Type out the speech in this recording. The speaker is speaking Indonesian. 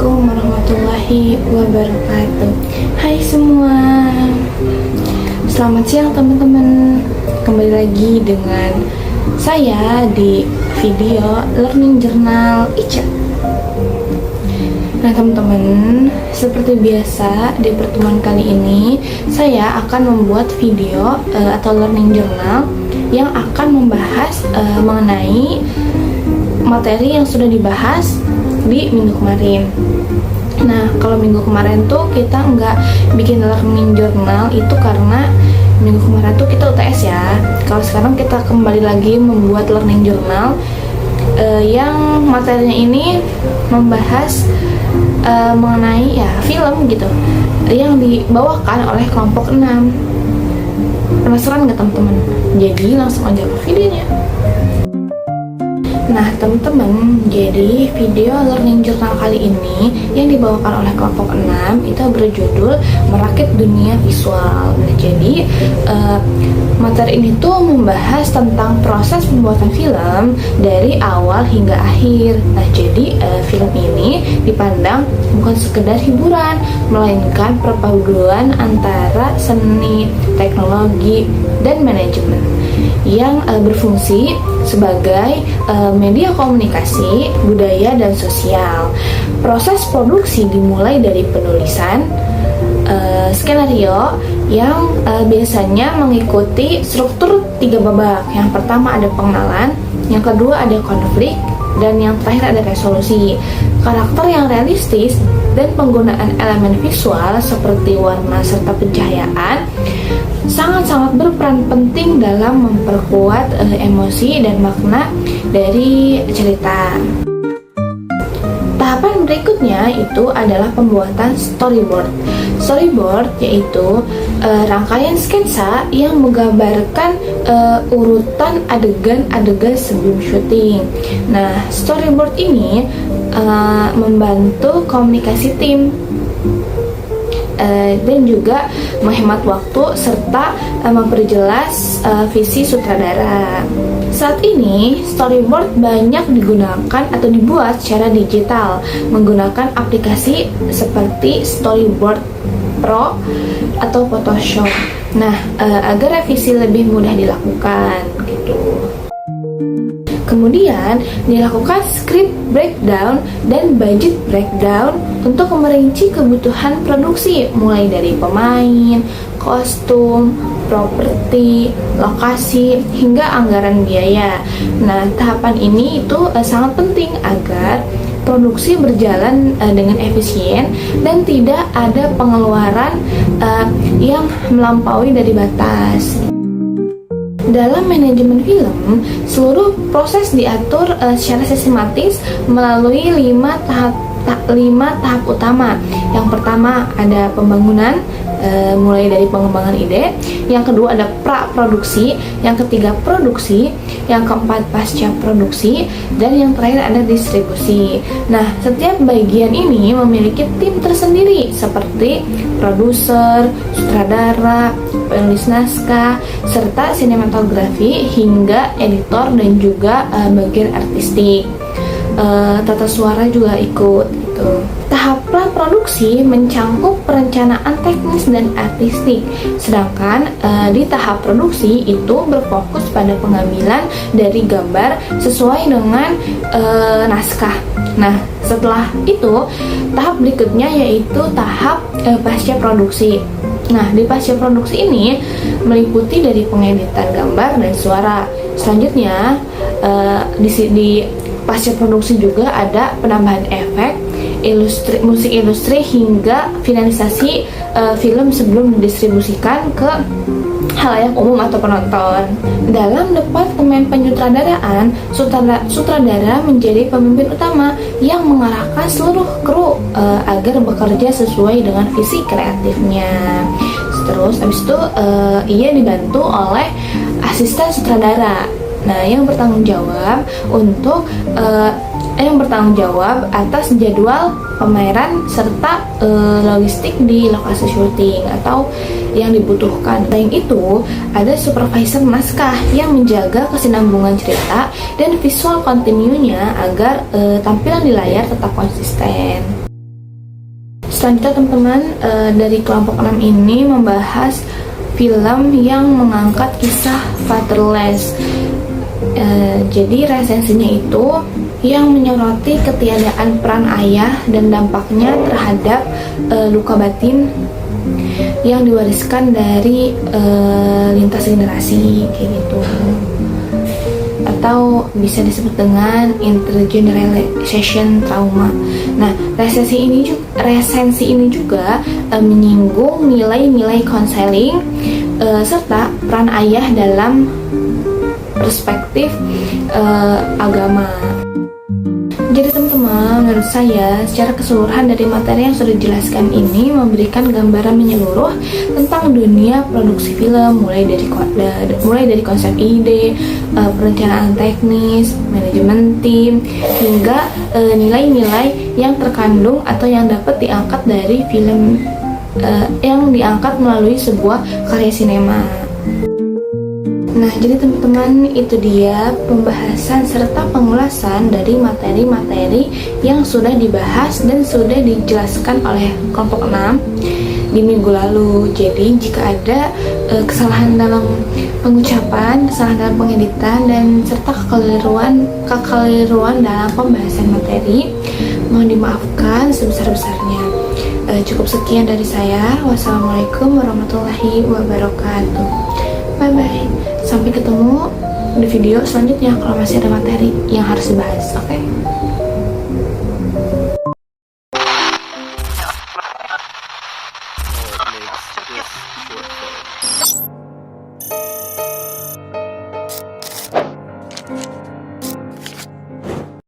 Assalamualaikum warahmatullahi wabarakatuh. Hai semua, selamat siang teman-teman. Kembali lagi dengan saya di video Learning Journal Ica. Nah teman-teman, seperti biasa di pertemuan kali ini saya akan membuat video atau learning journal yang akan membahas mengenai materi yang sudah dibahas di minggu kemarin. Nah, kalau minggu kemarin tuh kita nggak bikin learning journal itu karena minggu kemarin tuh kita UTS ya. Kalau sekarang kita kembali lagi membuat learning journal yang materinya ini membahas mengenai ya film gitu yang dibawakan oleh kelompok 6. Penasaran nggak teman-teman? Jadi langsung aja ke videonya. Nah teman-teman, jadi video learning journal kali ini yang dibawakan oleh kelompok 6 itu berjudul Merakit Dunia Visual. Nah jadi materi ini tuh membahas tentang proses pembuatan film dari awal hingga akhir. Nah jadi film ini dipandang bukan sekedar hiburan, melainkan perpaduan antara seni, teknologi, dan manajemen yang berfungsi sebagai media komunikasi, budaya, dan sosial. Proses produksi dimulai dari penulisan skenario yang biasanya mengikuti struktur 3 babak. Yang pertama ada pengenalan, yang kedua ada konflik, dan yang terakhir ada resolusi. Karakter yang realistis dan penggunaan elemen visual seperti warna serta pencahayaan sangat-sangat berperan penting dalam memperkuat emosi dan makna dari cerita. Tahapan berikutnya itu adalah pembuatan storyboard. Storyboard yaitu rangkaian sketsa yang menggambarkan urutan adegan-adegan sebelum syuting. Nah, storyboard ini membantu komunikasi tim dan juga menghemat waktu serta memperjelas visi sutradara. Saat ini storyboard banyak digunakan atau dibuat secara digital menggunakan aplikasi seperti Storyboard Pro atau Photoshop. Nah, agar revisi lebih mudah dilakukan gitu. Kemudian dilakukan script breakdown dan budget breakdown untuk merinci kebutuhan produksi mulai dari pemain, kostum, properti, lokasi, hingga anggaran biaya. Nah, tahapan ini itu sangat penting agar produksi berjalan dengan efisien dan tidak ada pengeluaran yang melampaui dari batas. Dalam manajemen film, seluruh proses diatur secara sistematis melalui 5 tahap utama. Yang pertama ada pembangunan, mulai dari pengembangan ide. Yang kedua ada pra-produksi, yang ketiga produksi, yang keempat pasca produksi, dan yang terakhir ada distribusi. Nah, setiap bagian ini memiliki tim tersendiri seperti produser, sutradara, penulis naskah, serta sinematografi hingga editor dan juga bagian artistik. Tata suara juga ikut gitu. Tahap praproduksi mencangkup perencanaan teknis dan artistik, sedangkan di tahap produksi itu berfokus pada pengambilan dari gambar sesuai dengan naskah. Nah, setelah itu tahap berikutnya yaitu tahap pasca produksi. Nah, di pasca produksi ini meliputi dari pengeditan gambar dan suara. Selanjutnya di pasca produksi juga ada penambahan efek, musik ilustri hingga finalisasi film sebelum didistribusikan ke halayak umum atau penonton. Dalam departemen penyutradaraan, sutradara menjadi pemimpin utama yang mengarahkan seluruh kru agar bekerja sesuai dengan visi kreatifnya. Terus habis itu ia dibantu oleh asisten sutradara. Nah, yang bertanggung jawab atas jadwal pameran serta logistik di lokasi syuting atau yang dibutuhkan. Selain itu, ada supervisor naskah yang menjaga kesinambungan cerita dan visual continuenya agar tampilan di layar tetap konsisten. Selanjutnya teman-teman, dari kelompok 6 ini membahas film yang mengangkat kisah fatherless. Jadi resensinya itu yang menyoroti ketiadaan peran ayah dan dampaknya terhadap luka batin yang diwariskan dari lintas generasi kayak gitu, atau bisa disebut dengan intergeneration trauma. Nah, resensi ini juga menyinggung nilai-nilai konseling serta peran ayah dalam perspektif agama. Jadi teman-teman, menurut saya secara keseluruhan dari materi yang sudah dijelaskan ini memberikan gambaran menyeluruh tentang dunia produksi film, mulai dari konsep ide, perencanaan teknis, manajemen tim, hingga nilai-nilai yang terkandung atau yang dapat diangkat dari film yang diangkat melalui sebuah karya sinema. Nah, jadi teman-teman, itu dia pembahasan serta pengulasan dari materi-materi yang sudah dibahas dan sudah dijelaskan oleh kelompok 6 di minggu lalu. Jadi, jika ada kesalahan dalam pengucapan, kesalahan dalam pengeditan, dan serta kekeliruan dalam pembahasan materi, mohon dimaafkan sebesar-besarnya. Cukup sekian dari saya. Wassalamualaikum warahmatullahi wabarakatuh. Bye-bye. Sampai ketemu di video selanjutnya kalau masih ada materi yang harus dibahas. Oke? What makes this short film?